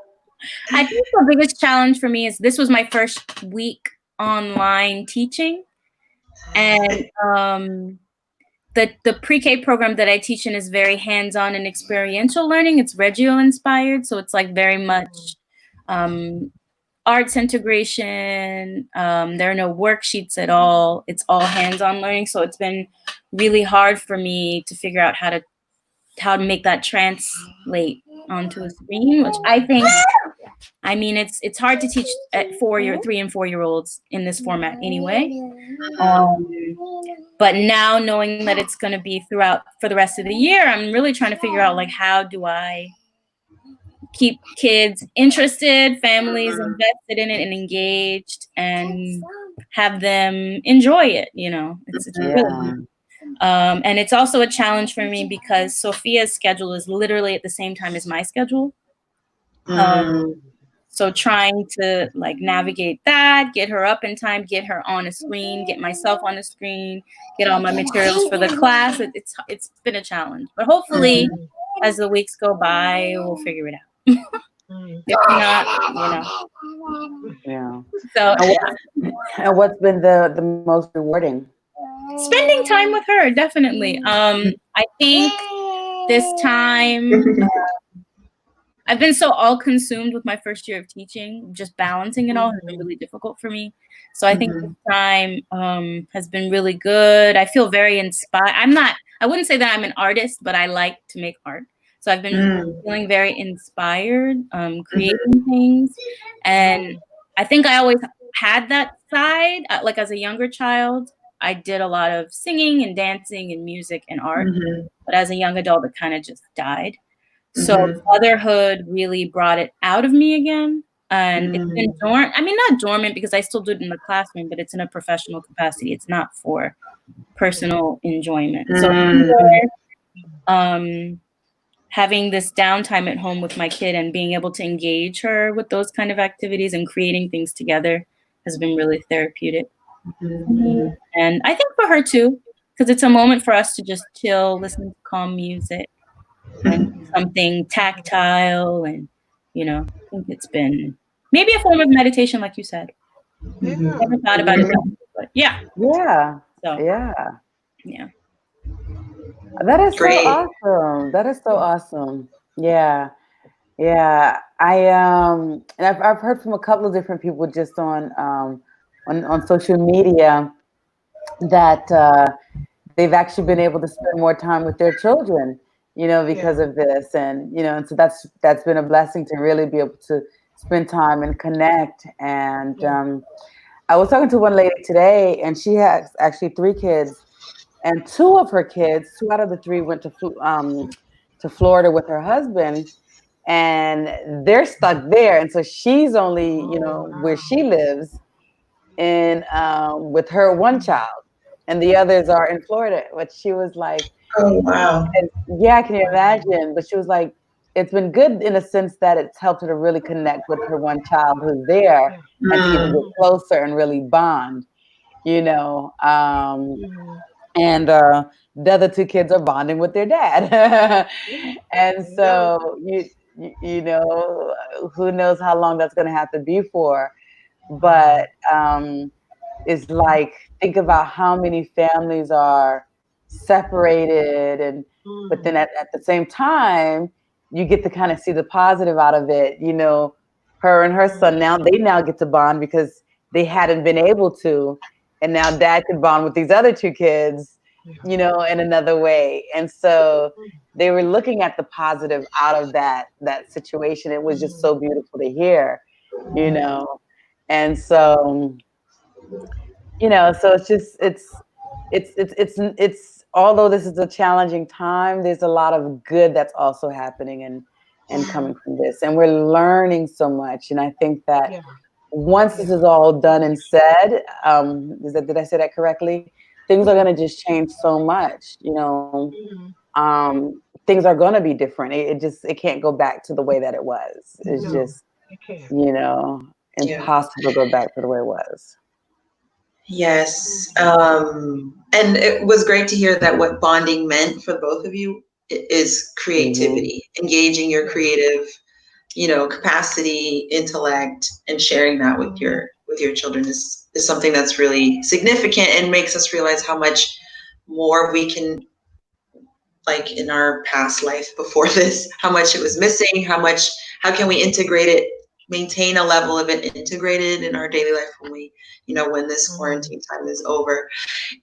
I think the biggest challenge for me is this was my first week online teaching. And the pre-K program that I teach in is very hands-on and experiential learning. It's Reggio inspired. So it's like very much arts integration. There are no worksheets at all. It's all hands-on learning. So it's been really hard for me to figure out how to make that translate onto a screen, which I think, I mean, it's hard to teach at 3 and 4 year olds in this format anyway. But now knowing that it's going to be throughout for the rest of the year, I'm really trying to figure out like, how do I keep kids interested, families invested in it and engaged, and have them enjoy it, you know. It's really and it's also a challenge for me because Sophia's schedule is literally at the same time as my schedule. So trying to like navigate that, get her up in time, get her on a screen, get myself on a screen, get all my materials for the class. It's been a challenge, but hopefully as the weeks go by, we'll figure it out. If not, you know. Yeah. So and what's been the most rewarding? Spending time with her, definitely. I think this time I've been so all consumed with my first year of teaching, just balancing it all has been really difficult for me. So I think this time has been really good. I feel very inspired. I wouldn't say that I'm an artist, but I like to make art. So I've been feeling very inspired, creating things. And I think I always had that side, like as a younger child. I did a lot of singing and dancing and music and art, but as a young adult, it kind of just died. So motherhood really brought it out of me again. And it's been dormant. I mean, not dormant because I still do it in the classroom, but it's in a professional capacity. It's not for personal enjoyment. So having this downtime at home with my kid and being able to engage her with those kind of activities and creating things together has been really therapeutic. And I think for her too, because it's a moment for us to just chill, listen to calm music and something tactile. And, you know, I think it's been maybe a form of meditation, like you said. Never thought about it, but yeah. Yeah. So, yeah. That is Great. so awesome. That is so awesome. Yeah. Yeah. And I've heard from a couple of different people just on social media that they've actually been able to spend more time with their children, you know, because of this. And, you know, and so that's been a blessing to really be able to spend time and connect. And I was talking to one lady today, and she has actually 3 kids, and 2 of her kids, 2 out of the 3 went to Florida with her husband, and they're stuck there. And so she's only, you know, where she lives in with her one child, and the others are in Florida. But she was like, oh wow, yeah, can you imagine? But she was like, it's been good in a sense that it's helped her to really connect with her one child who's there and to even get closer and really bond, you know. And the other 2 kids are bonding with their dad. And so you know, who knows how long that's going to have to be for. But it's like, think about how many families are separated, and but then at the same time you get to kind of see the positive out of it. You know, her and her son now get to bond because they hadn't been able to, and now dad could bond with these other 2 kids, you know, in another way. And so they were looking at the positive out of that situation. It was just so beautiful to hear, you know. And so, you know, so it's just it's although this is a challenging time, there's a lot of good that's also happening and coming from this, and we're learning so much. And I think that once this is all done and said, did I say that correctly? Things are going to just change so much, you know. Things are going to be different. It can't go back to the way that it was. It's just, you know, impossible to go back to the way it was. Yes. And it was great to hear that what bonding meant for both of you is creativity, engaging your creative, you know, capacity, intellect, and sharing that with your children is something that's really significant and makes us realize how much more we can, like in our past life before this, how much it was missing, how can we integrate it, maintain a level of it integrated in our daily life when we, you know, when this quarantine time is over.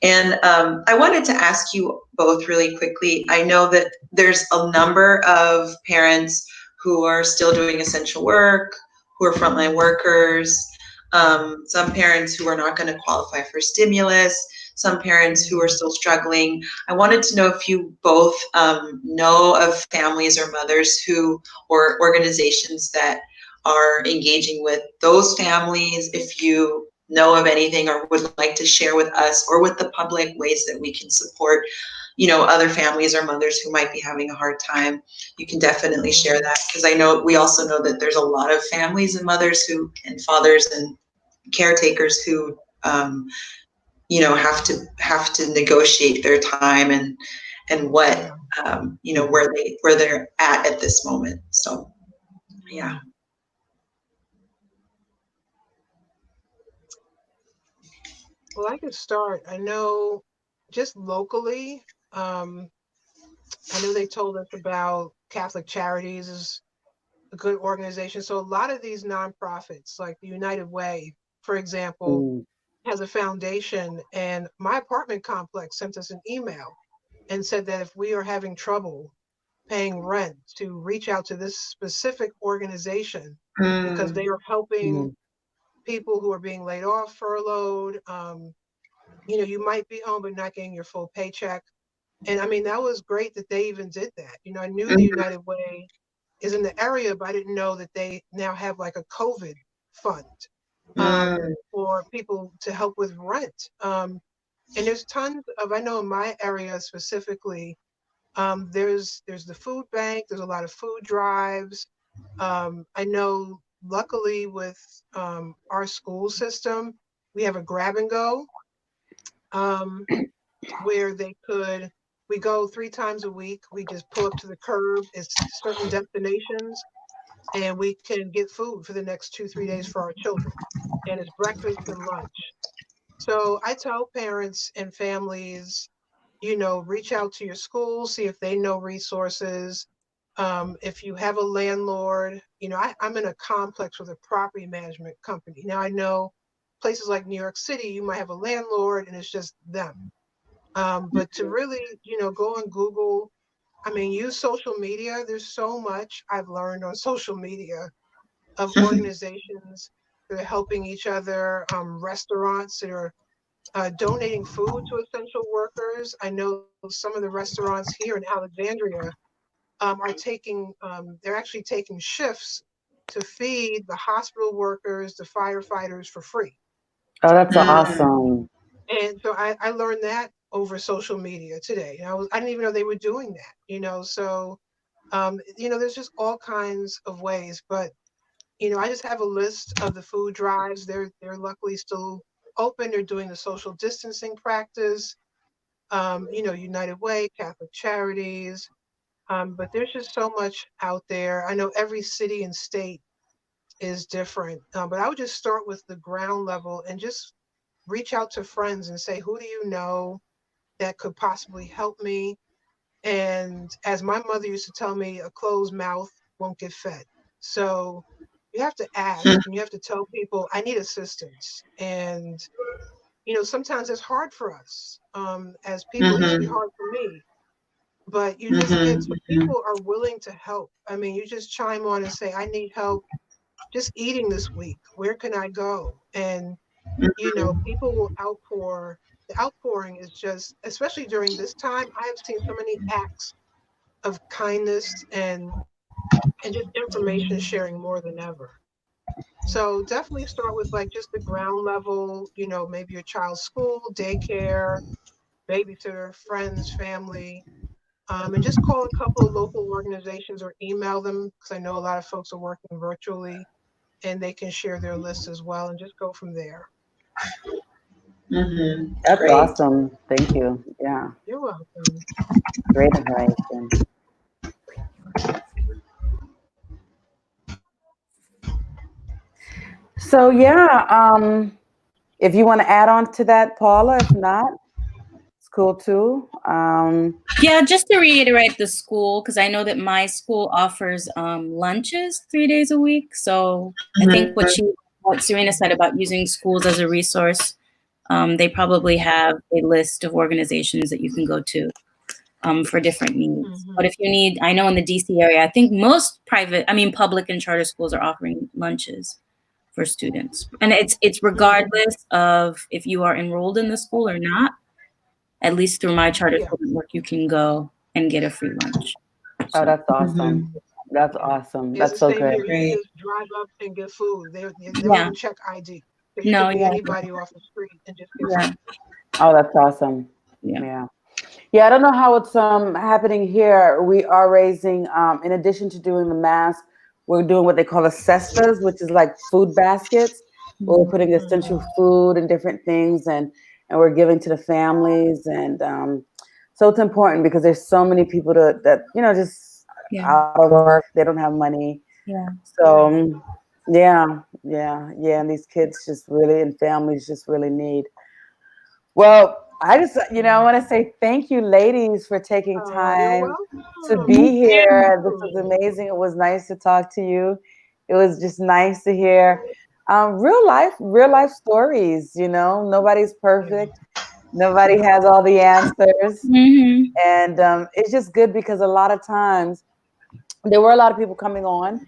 And I wanted to ask you both really quickly. I know that there's a number of parents who are still doing essential work, who are frontline workers, some parents who are not going to qualify for stimulus, some parents who are still struggling. I wanted to know if you both know of families or mothers who, or organizations that are engaging with those families, if you know of anything or would like to share with us or with the public ways that we can support, you know, other families or mothers who might be having a hard time. You can definitely share that, because I know we also know that there's a lot of families and mothers who, and fathers and caretakers who you know, have to negotiate their time and what you know, where they're at this moment. So yeah. Well, I can start. I know just locally, I know they told us about Catholic Charities is a good organization. So a lot of these nonprofits, like the United Way, for example, has a foundation, and my apartment complex sent us an email and said that if we are having trouble paying rent, to reach out to this specific organization because they are helping people who are being laid off, furloughed. You know, you might be home but not getting your full paycheck. And I mean, that was great that they even did that. You know, I knew the United Way is in the area, but I didn't know that they now have like a COVID fund for people to help with rent. And there's tons of, I know in my area specifically, there's the food bank, there's a lot of food drives. I know luckily with our school system, we have a grab and go where we go 3 times a week. We just pull up to the curb. It's certain destinations, and we can get food for the next 2-3 days for our children. And it's breakfast and lunch. So I tell parents and families, you know, reach out to your school, see if they know resources. If you have a landlord, you know, I'm in a complex with a property management company. Now I know places like New York City, you might have a landlord and it's just them. But to really, you know, go on Google, I mean, use social media. There's so much I've learned on social media of organizations that are helping each other, restaurants that are donating food to essential workers. I know some of the restaurants here in Alexandria are taking, they're actually taking shifts to feed the hospital workers, the firefighters for free. Oh, that's awesome. And so I learned that over social media today. I didn't even know they were doing that, you know, so, you know, there's just all kinds of ways, but, you know, I just have a list of the food drives. They're luckily still open. They're doing the social distancing practice, you know, United Way, Catholic Charities, but there's just so much out there. I know every city and state is different, but I would just start with the ground level and just reach out to friends and say, who do you know that could possibly help me? And as my mother used to tell me, a closed mouth won't get fed. So you have to ask and you have to tell people, I need assistance. And, you know, sometimes it's hard for us as people. It used to be hard for me. But you just get, so people are willing to help. I mean, you just chime on and say, I need help just eating this week. Where can I go? And, you know, people will outpour. The outpouring is just, especially during this time, I have seen so many acts of kindness and just information sharing more than ever. So definitely start with like just the ground level, maybe your child's school, daycare, babysitter, friends, family, and just call a couple of local organizations or email them, because I know a lot of folks are working virtually, and they can share their lists as well, and just go from there. That's Great. awesome. Thank you. Yeah. You're welcome. Great information. So yeah, if you want to add on to that, Paula, if not, it's cool too. Yeah, just to reiterate the school, because I know that my school offers lunches 3 days a week. So I think what Serena said about using schools as a resource, they probably have a list of organizations that you can go to for different needs. But if you need, I know in the DC area, I think most public and charter schools are offering lunches for students. And it's regardless of if you are enrolled in the school or not. At least through my charter school network, you can go and get a free lunch. Oh, that's awesome. That's awesome. It's That's the so same good. here. You just drive up and get food. They don't even check ID. So you can be anybody off the street and just get food. Oh, that's awesome. Yeah. I don't know how it's happening here. We are raising, in addition to doing the mass, we're doing what they call a cestas, which is like food baskets, where we're putting essential food and different things, and we're giving to the families. And so it's important because there's so many people that just out of work, they don't have money. So and these kids just really, and families just really need. Well, I just, I want to say thank you, ladies, for taking time to be here. This was amazing. It was nice to talk to you. It was just nice to hear real life stories. Nobody's perfect. Nobody has all the answers. And it's just good because a lot of times there were a lot of people coming on.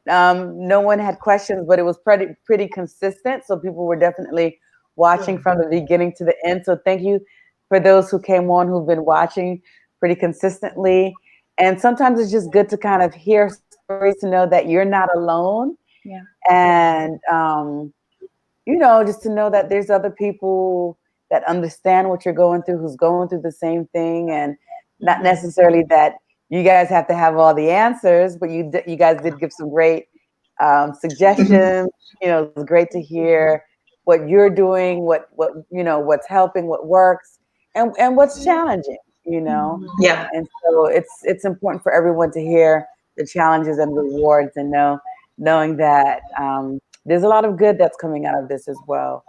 No one had questions, but it was pretty consistent. So people were definitely watching from the beginning to the end. So thank you for those who came on, who've been watching pretty consistently. And sometimes it's just good to kind of hear stories, to know that you're not alone. And, just to know that there's other people that understand what you're going through, who's going through the same thing. And not necessarily that you guys have to have all the answers, but you guys did give some great suggestions. It was great to hear what you're doing, what's helping, what works, and what's challenging. And so it's important for everyone to hear the challenges and rewards, and knowing that there's a lot of good that's coming out of this as well.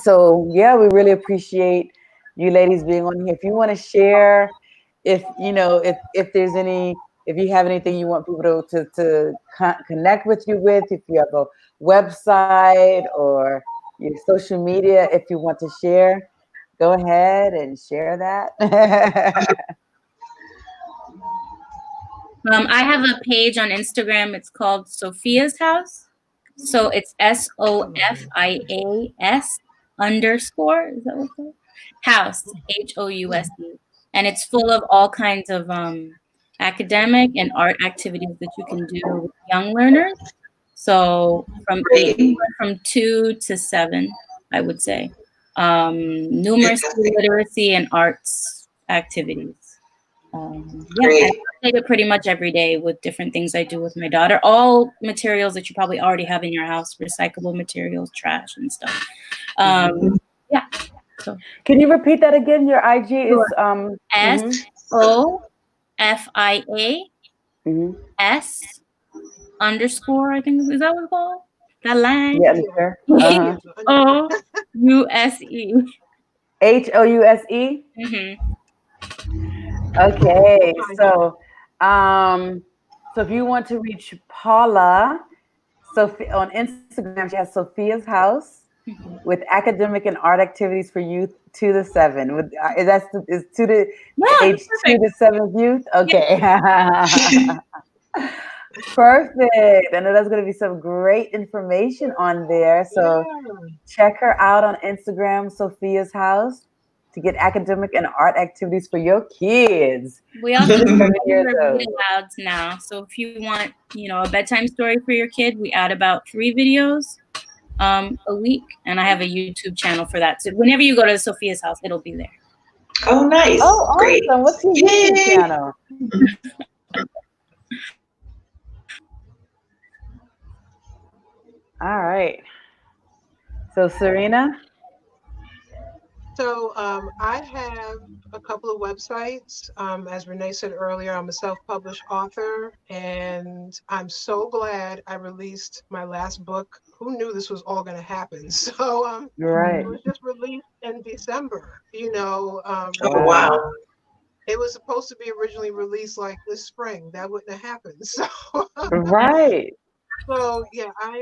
So yeah, we really appreciate you ladies being on here. If you want to share, if there's if you have anything you want people to connect with you with, if you have a website or your social media, if you want to share, go ahead and share that. I have a page on Instagram. It's called Sophia's House. So it's SOFIAS _ is that what it's called? House, HOUSE. And it's full of all kinds of academic and art activities that you can do with young learners. So from 2 to 7, I would say. Numeracy, literacy, and arts activities. I take it pretty much every day with different things I do with my daughter. All materials that you probably already have in your house, recyclable materials, trash, and stuff. So, can you repeat that again? Your IG is SOFIAS _ I think, is that what it's called? That line? Yeah, sure. HOUSE. HOUSE. Okay, so if you want to reach Paula, on Instagram, she has Sophia's House with academic and art activities for youth 2 to 7. Is 2 to age 2 to 7 youth? Okay. Perfect. I know there's going to be some great information on there. So check her out on Instagram, Sophia's House. to get academic and art activities for your kids. We also have Let me hear regular those. video ads now. So if you want, a bedtime story for your kid, we add about 3 videos a week, and I have a YouTube channel for that. So whenever you go to Sophia's house, it'll be there. Oh, nice. Oh, Great. awesome. What's your YouTube Yay. channel? All right. So Serena? So I have a couple of websites. As Renee said earlier, I'm a self-published author, and I'm so glad I released my last book. Who knew this was all going to happen? So You're right. it was just released in December. Oh, wow. It was supposed to be originally released like this spring. That wouldn't have happened. So Right. So yeah, I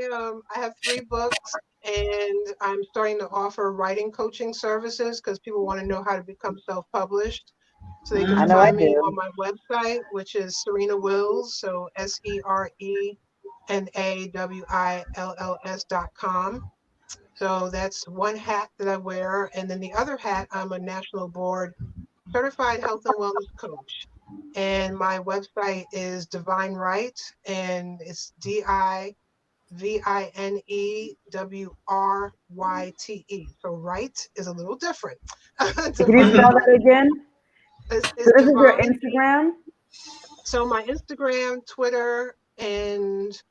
have 3 books, and I'm starting to offer writing coaching services because people want to know how to become self-published. So they I can know I find me do. on my website, which is Serena Wills, so SerenaWills.com. So that's one hat that I wear, and then the other hat, I'm a national board certified health and wellness coach. And my website is Divine Right, and it's DIVINEWRYTE. So right is a little different. Can you spell that again? It's So this is your divine. Instagram? So my Instagram, Twitter, and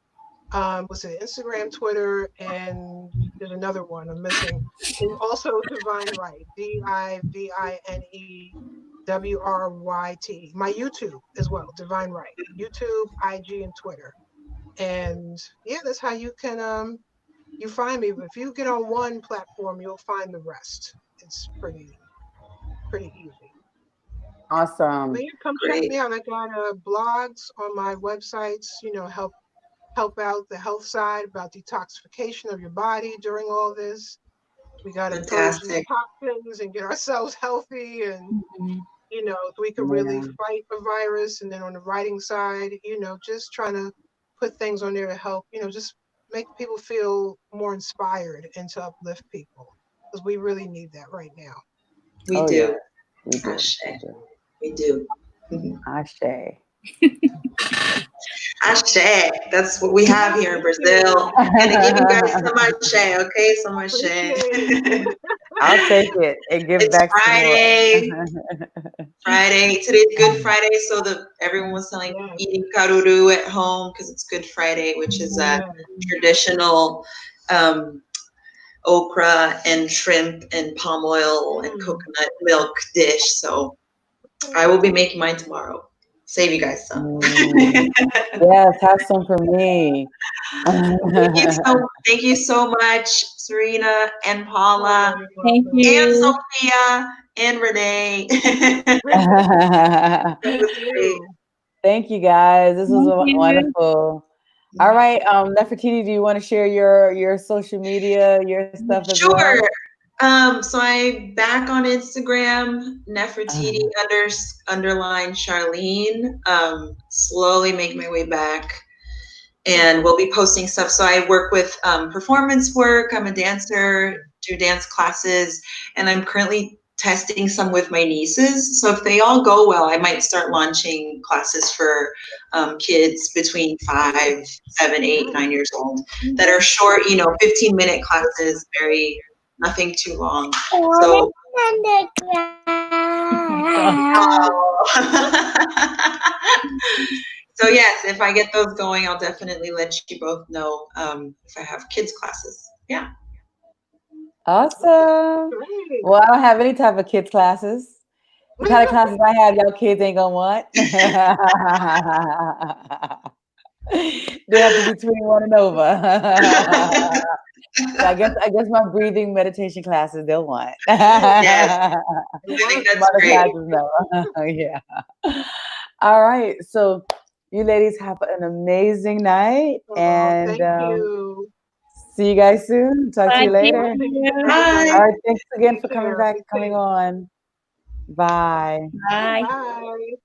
Instagram, Twitter, and there's another one I'm missing. It's also Divine Right. DIVINEWRYT. My YouTube as well, Divine Right. YouTube, IG, and Twitter. And yeah, that's how you can you find me. But if you get on one platform, you'll find the rest. It's pretty easy. Awesome. But yeah, come check me out. I got blogs on my websites, help out the health side about detoxification of your body during all this. We got to purge these toxins and get ourselves healthy, and so we can really fight a virus. And then on the writing side, just trying to put things on there to help, just make people feel more inspired and to uplift people, because we really need that right now. We do. We do. We do. Ashe. Ashe. That's what we have here in Brazil. And to give you guys some ashe, okay? Some ashe. I'll take it and give back Friday. Friday. Today's Good Friday, so everyone was eating karuru at home because it's Good Friday, which is a traditional okra and shrimp and palm oil and coconut milk dish. So I will be making mine tomorrow. Save you guys some. Yes, have some for me. Thank you so much, Serena and Paula. Thank you. And Sophia and Renee. Thank you guys. This was wonderful. All right, Nefertiti, do you want to share your social media, your stuff as well? Sure. So I'm back on Instagram, Nefertiti _ Charlene. Slowly making my way back, and we'll be posting stuff. So I work with performance work. I'm a dancer, do dance classes, and I'm currently testing some with my nieces. So if they all go well, I might start launching classes for kids between 5, 7, 8, 9 years old that are short, 15-minute classes, nothing too long. So, so yes, if I get those going, I'll definitely let you both know if I have kids classes. Yeah. Awesome. Well, I don't have any type of kids classes. The kind of classes I have, y'all kids ain't gonna want. They have to be 21 and over. So I guess my breathing meditation classes they'll want. Yes. I think that's great. No. Yeah. All right. So you ladies have an amazing night, and thank you. See you guys soon. Talk to you later. Bye. All right. Thanks again for coming on. Bye. Bye. Bye.